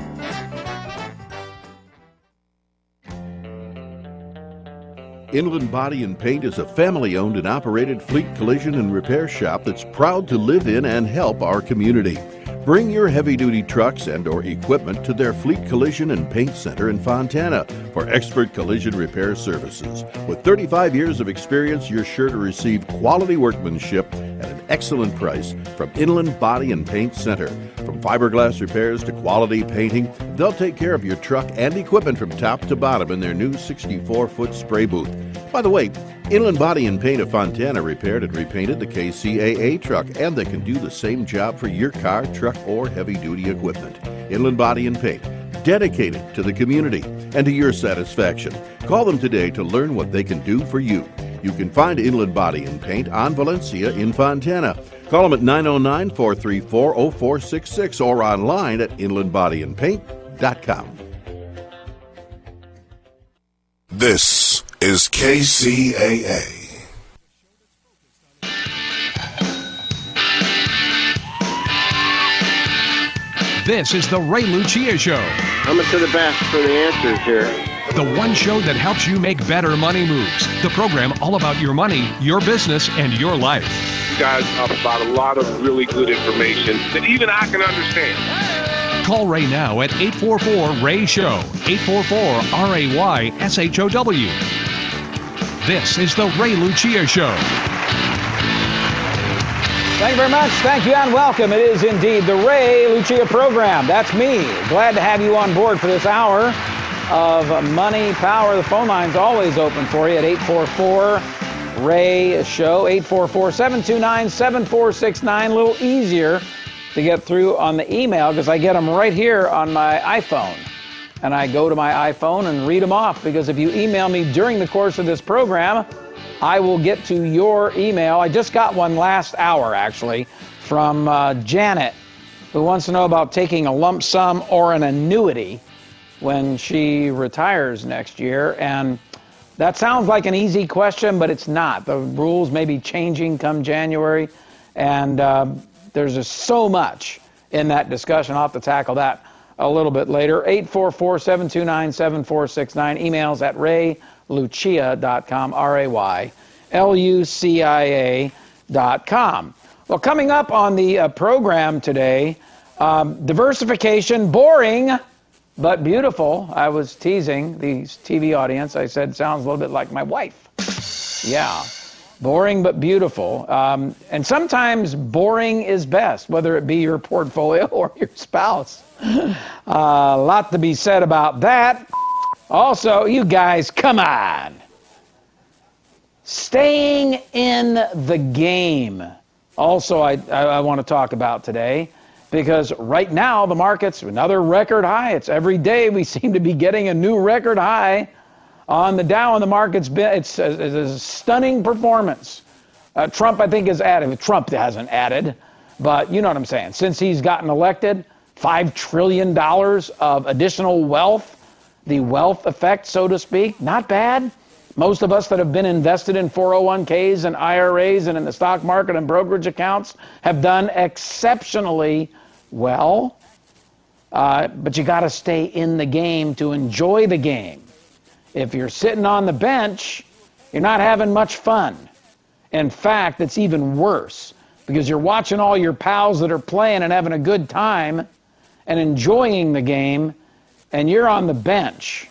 Inland Body and Paint is a family-owned and operated fleet collision and repair shop that's proud to live in and help our community. Bring your heavy-duty trucks and or equipment to their Fleet Collision and Paint Center in Fontana for expert collision repair services. With 35 years of experience, you're sure to receive quality workmanship at an excellent price from Inland Body and Paint Center. From fiberglass repairs to quality painting, they'll take care of your truck and equipment from top to bottom in their new 64-foot spray booth. By the way, Inland Body and Paint of Fontana repaired and repainted the KCAA truck, and they can do the same job for your car, truck, or heavy-duty equipment. Inland Body and Paint, dedicated to the community and to your satisfaction. Call them today to learn what they can do for you. You can find Inland Body and Paint on Valencia in Fontana. Call them at 909-434-0466 or online at inlandbodyandpaint.com. This is KCAA. This is the Ray Lucia Show. Coming to the best for the answers here. The one show that helps you make better money moves. The program all about your money, your business, and your life. You guys talk about a lot of really good information that even I can understand. Call Ray now at 844-RAY-SHOW, 844-RAY-SHOW. This is the Ray Lucia Show. Thank you very much. Thank you and welcome. It is indeed the Ray Lucia program. That's me. Glad to have you on board for this hour of Money Power. The phone line's always open for you at 844-RAY-SHOW, 844-729-7469. A little easier to get through on the email because I get them right here on my iPhone. And I go to my iPhone and read them off, because if you email me during the course of this program, I will get to your email. I just got one last hour, actually, from Janet, who wants to know about taking a lump sum or an annuity when she retires next year. And that sounds like an easy question, but it's not. The rules may be changing come January, and there's just so much in that discussion. I'll have to tackle that a little bit later. 844-729-7469. Emails at raylucia.com, RAYLUCIA.com. Well, coming up on the program today, diversification, boring but beautiful. I was teasing the TV audience. I said, sounds a little bit like my wife. Yeah, boring but beautiful. And sometimes boring is best, whether it be your portfolio or your spouse. A lot to be said about that. Also, you guys, come on. Staying in the game. Also, I want to talk about today, because right now the market's another record high. It's every day we seem to be getting a new record high on the Dow, and the market's been, it's a stunning performance. Trump, I think, has added. Trump hasn't added, but you know what I'm saying. Since he's gotten elected, $5 trillion of additional wealth, the wealth effect, so to speak. Not bad. Most of us that have been invested in 401ks and IRAs and in the stock market and brokerage accounts have done exceptionally well. But you got to stay in the game to enjoy the game. If you're sitting on the bench, you're not having much fun. In fact, it's even worse, because you're watching all your pals that are playing and having a good time and enjoying the game, and you're on the bench.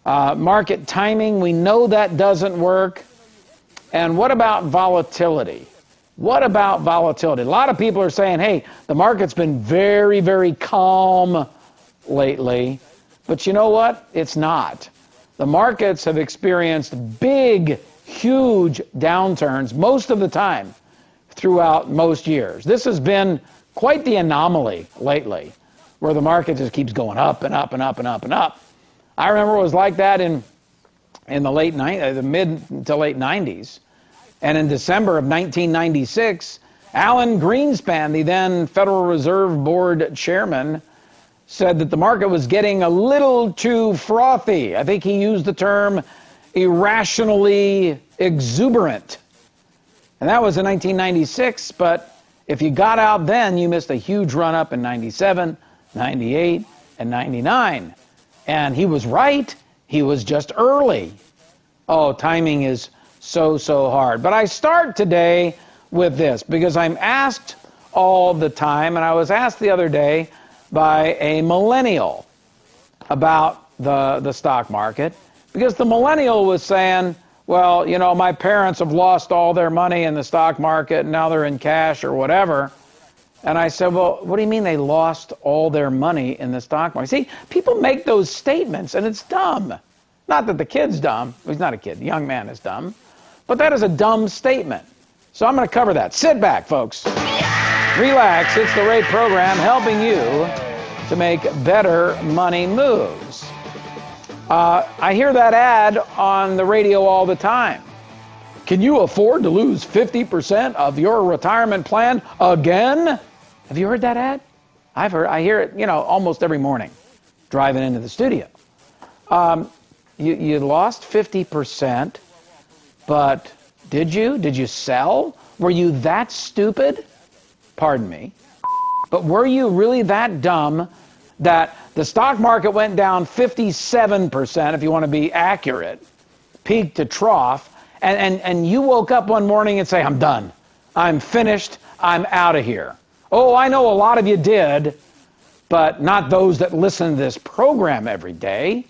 Market timing, we know that doesn't work. And what about volatility? What about volatility? A lot of people are saying, hey, the market's been very, very calm lately. But you know what? It's not. The markets have experienced big, huge downturns most of the time throughout most years. This has been quite the anomaly lately, where the market just keeps going up and up and up and up and up. I remember it was like that in the late the mid to late 90s. And in December of 1996, Alan Greenspan, the then Federal Reserve Board chairman, said that the market was getting a little too frothy. I think he used the term irrationally exuberant. And that was in 1996, but if you got out then, you missed a huge run up in 97, 98, and 99. And he was right. He was just early. Oh, timing is so hard. But I start today with this because I'm asked all the time, and I was asked the other day by a millennial about the stock market, because the millennial was saying, well, you know, my parents have lost all their money in the stock market and now they're in cash or whatever. And I said, well, what do you mean they lost all their money in the stock market? See, people make those statements and it's dumb. Not that the kid's dumb. He's not a kid. The young man is dumb. But that is a dumb statement. So I'm going to cover that. Sit back, folks. Relax. It's the Rate program helping you to make better money moves. I hear that ad on the radio all the time. Can you afford to lose 50% of your retirement plan again? Have you heard that ad? I hear it, almost every morning driving into the studio. You lost 50%, but did you? Did you sell? Were you that stupid? Pardon me. But were you really that dumb that the stock market went down 57%, if you want to be accurate, peak to trough, and you woke up one morning and say, I'm done. I'm finished. I'm out of here. Oh, I know a lot of you did, but not those that listen to this program every day.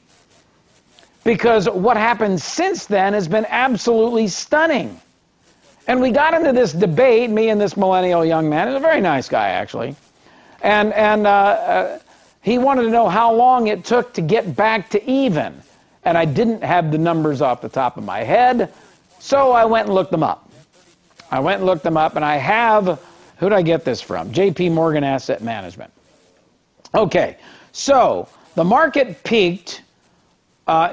Because what happened since then has been absolutely stunning. And we got into this debate, me and this millennial young man. He's a very nice guy, actually. And he wanted to know how long it took to get back to even. And I didn't have the numbers off the top of my head, so I went and looked them up. And I have, who did I get this from? JP Morgan Asset Management. Okay, so the market peaked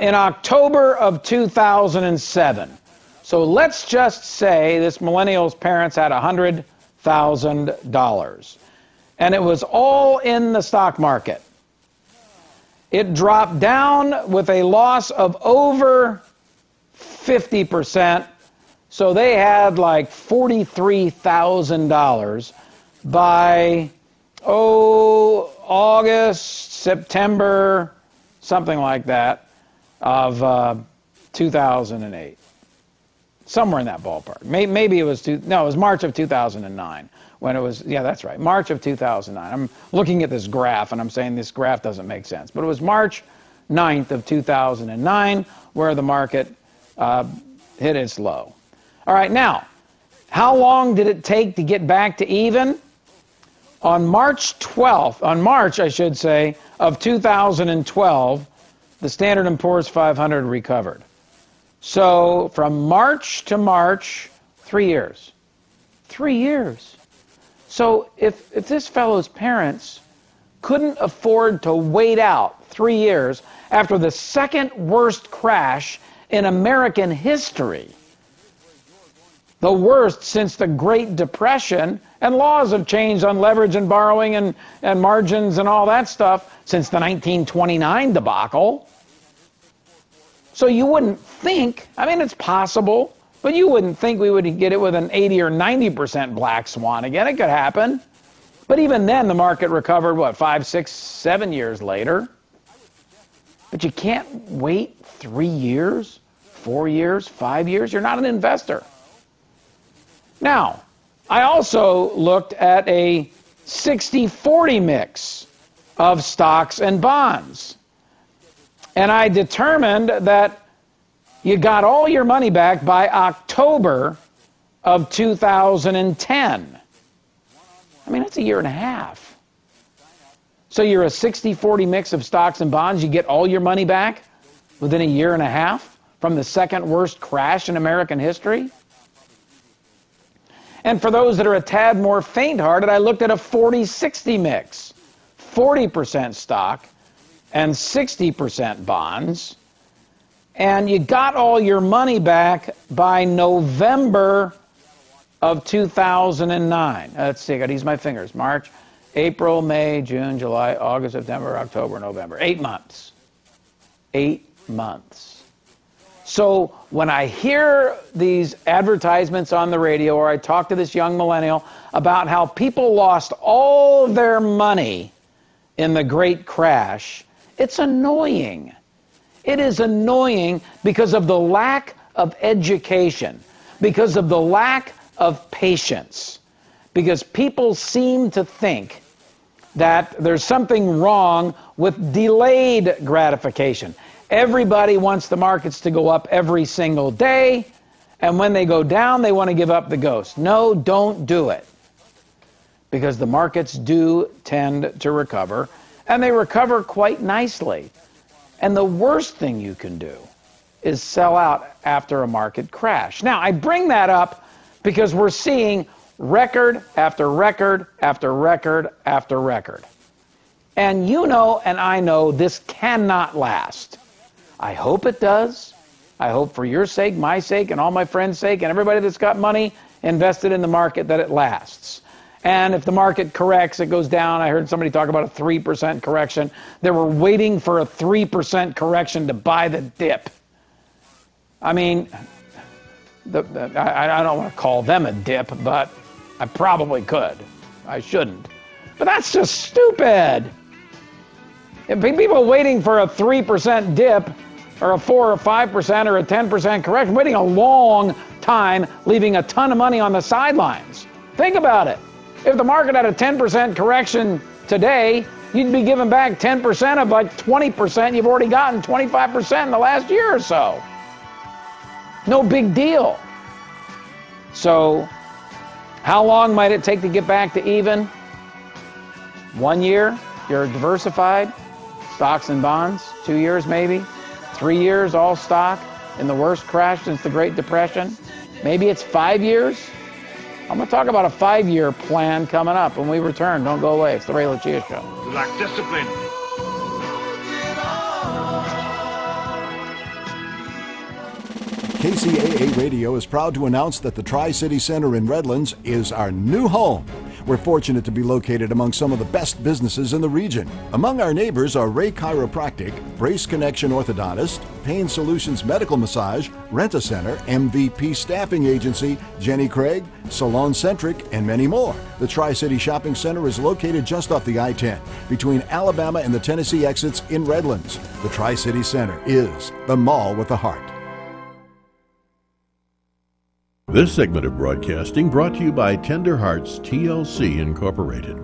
in October of 2007. So let's just say this millennial's parents had $100,000. And it was all in the stock market. It dropped down with a loss of over 50%. So they had like $43,000 by, August, September, something like that, of 2008. Somewhere in that ballpark. Maybe it was, it was March of 2009. When it was, yeah, that's right, March of 2009. I'm looking at this graph, and I'm saying this graph doesn't make sense. But it was March 9th of 2009 where the market hit its low. All right, now, how long did it take to get back to even? On March, I should say, of 2012, the Standard & Poor's 500 recovered. So from March to March, 3 years. 3 years. So if this fellow's parents couldn't afford to wait out 3 years after the second worst crash in American history, the worst since the Great Depression, and laws have changed on leverage and borrowing and margins and all that stuff since the 1929 debacle. So you wouldn't think, it's possible, but you wouldn't think we would get it with an 80 or 90% black swan again. It could happen. But even then, the market recovered, 5, 6, 7 years later? But you can't wait 3 years, 4 years, 5 years. You're not an investor. Now, I also looked at a 60-40 mix of stocks and bonds. And I determined that you got all your money back by October of 2010. That's a year and a half. So you're a 60-40 mix of stocks and bonds. You get all your money back within a year and a half from the second worst crash in American history. And for those that are a tad more faint-hearted, I looked at a 40-60 mix. 40% stock and 60% bonds. And you got all your money back by November of 2009. Let's see, I got to use my fingers. March, April, May, June, July, August, September, October, November. 8 months. 8 months. So when I hear these advertisements on the radio, or I talk to this young millennial about how people lost all of their money in the Great Crash, it's annoying. It is annoying because of the lack of education, because of the lack of patience, because people seem to think that there's something wrong with delayed gratification. Everybody wants the markets to go up every single day, and when they go down, they want to give up the ghost. No, don't do it, because the markets do tend to recover, and they recover quite nicely. And the worst thing you can do is sell out after a market crash. Now, I bring that up because we're seeing record after record after record after record. And you know and I know this cannot last. I hope it does. I hope for your sake, my sake, and all my friends' sake, and everybody that's got money invested in the market that it lasts. And if the market corrects, it goes down. I heard somebody talk about a 3% correction. They were waiting for a 3% correction to buy the dip. I mean, I don't want to call them a dip, but I probably could. I shouldn't. But that's just stupid. If people waiting for a 3% dip, or a 4 or 5% or a 10% correction, waiting a long time, leaving a ton of money on the sidelines. Think about it. If the market had a 10% correction today, you'd be giving back 10% of like 20% you've already gotten 25% in the last year or so. No big deal. So, how long might it take to get back to even? 1 year? You're diversified? Stocks and bonds? 2 years maybe? 3 years, all stock, in the worst crash since the Great Depression? Maybe it's 5 years? I'm going to talk about a 5-year plan coming up when we return. Don't go away. It's the Ray Lucia Show. You lack discipline. KCAA Radio is proud to announce that the Tri-City Center in Redlands is our new home. We're fortunate to be located among some of the best businesses in the region. Among our neighbors are Ray Chiropractic, Brace Connection Orthodontist, Pain Solutions Medical Massage, Rent-A-Center, MVP Staffing Agency, Jenny Craig, Salon Centric, and many more. The Tri-City Shopping Center is located just off the I-10 between Alabama and the Tennessee exits in Redlands. The Tri-City Center is the mall with the heart. This segment of broadcasting brought to you by Tender Hearts TLC Incorporated.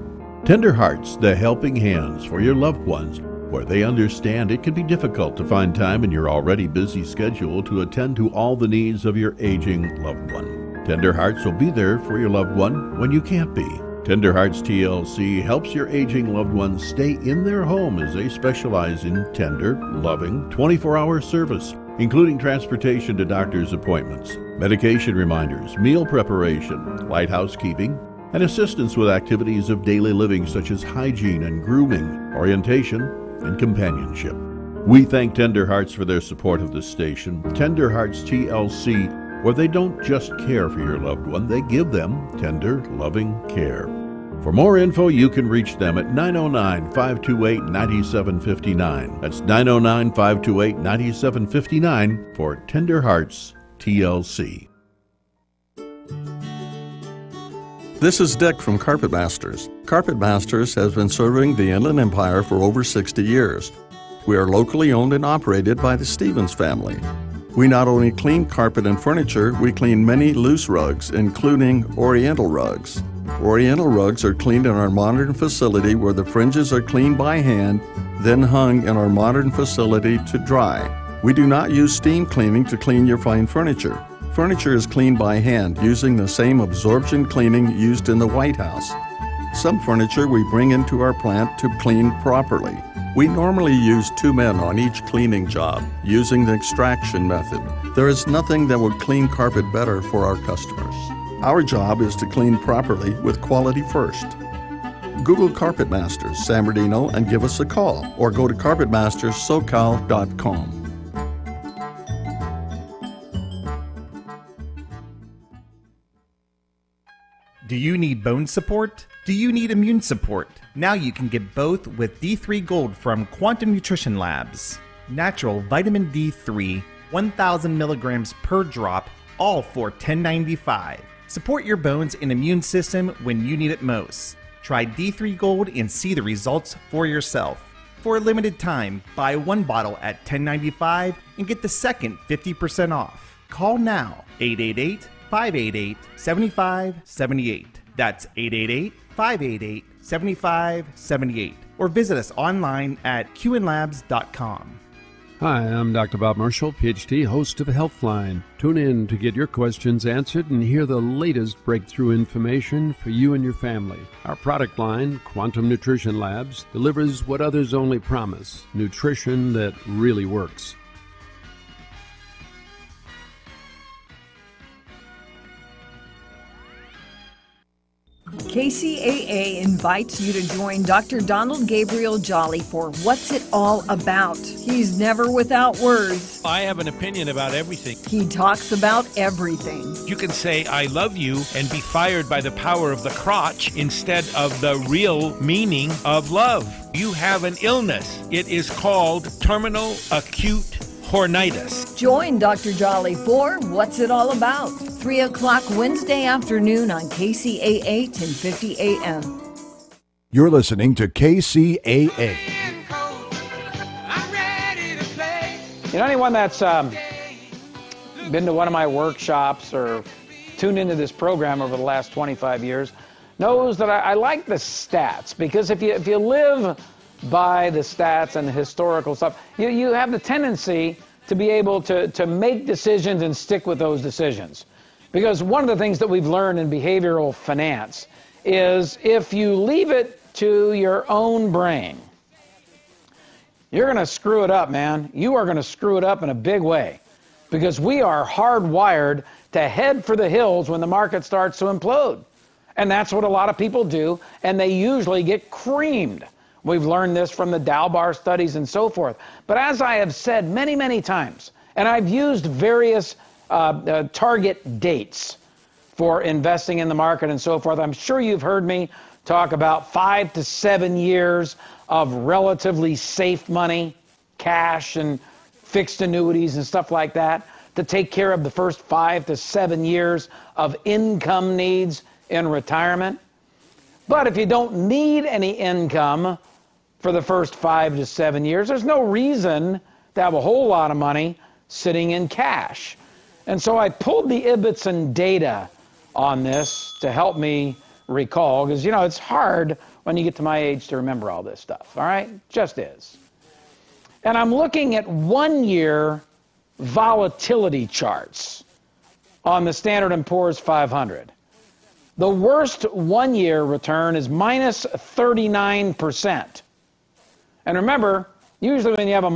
Tender Hearts, the helping hands for your loved ones, where they understand it can be difficult to find time in your already busy schedule to attend to all the needs of your aging loved one. Tender Hearts will be there for your loved one when you can't be. Tender Hearts TLC helps your aging loved ones stay in their home as they specialize in tender, loving, 24-hour service, including transportation to doctor's appointments, medication reminders, meal preparation, light housekeeping, and assistance with activities of daily living such as hygiene and grooming, orientation, and companionship. We thank Tender Hearts for their support of this station. Tender Hearts TLC, where they don't just care for your loved one, they give them tender, loving care. For more info, you can reach them at 909-528-9759. That's 909-528-9759 for Tender Hearts TLC. This is Dick from Carpet Masters. Carpet Masters has been serving the Inland Empire for over 60 years. We are locally owned and operated by the Stevens family. We not only clean carpet and furniture, we clean many loose rugs, including Oriental rugs. Oriental rugs are cleaned in our modern facility where the fringes are cleaned by hand, then hung in our modern facility to dry. We do not use steam cleaning to clean your fine furniture. Furniture is cleaned by hand using the same absorption cleaning used in the White House. Some furniture we bring into our plant to clean properly. We normally use 2 men on each cleaning job using the extraction method. There is nothing that will clean carpet better for our customers. Our job is to clean properly with quality first. Google Carpet Masters San Bernardino and give us a call, or go to carpetmasterssocal.com. Do you need bone support? Do you need immune support? Now you can get both with D3 Gold from Quantum Nutrition Labs. Natural vitamin D3, 1,000 milligrams per drop, all for $10.95. Support your bones and immune system when you need it most. Try D3 Gold and see the results for yourself. For a limited time, buy one bottle at $10.95 and get the second 50% off. Call now, 888-588-7578. That's 888-588-7578. Or visit us online at qnlabs.com. Hi, I'm Dr. Bob Marshall, PhD, host of Healthline. Tune in to get your questions answered and hear the latest breakthrough information for you and your family. Our product line, Quantum Nutrition Labs, delivers what others only promise, nutrition that really works. KCAA invites you to join Dr. Donald Gabriel Jolly for What's It All About. He's never without words. I have an opinion about everything. He talks about everything. You can say, I love you, and be fired by the power of the crotch instead of the real meaning of love. You have an illness. It is called terminal acute hornitis. Join Dr. Jolly for What's It All About? 3 o'clock Wednesday afternoon on KCAA 1050 AM. You're listening to KCAA. You know, anyone that's been to one of my workshops or tuned into this program over the last 25 years knows that I like the stats, because if you live by the stats and the historical stuff, you have the tendency to be able to make decisions and stick with those decisions. Because one of the things that we've learned in behavioral finance is if you leave it to your own brain, you're going to screw it up, man. You are going to screw it up in a big way, because we are hardwired to head for the hills when the market starts to implode. And that's what a lot of people do, and they usually get creamed. We've learned this from the Dow bar studies and so forth. But as I have said many, many times, and I've used various target dates for investing in the market and so forth. I'm sure you've heard me talk about 5 to 7 years of relatively safe money, cash and fixed annuities and stuff like that, to take care of the first 5 to 7 years of income needs in retirement. But if you don't need any income for the first 5 to 7 years, there's no reason to have a whole lot of money sitting in cash. And so I pulled the Ibbotson data on this to help me recall, because, you know, it's hard when you get to my age to remember all this stuff, all right? Just is. And I'm looking at 1-year volatility charts on the Standard & Poor's 500. The worst 1-year return is minus 39%. And remember, usually when you have a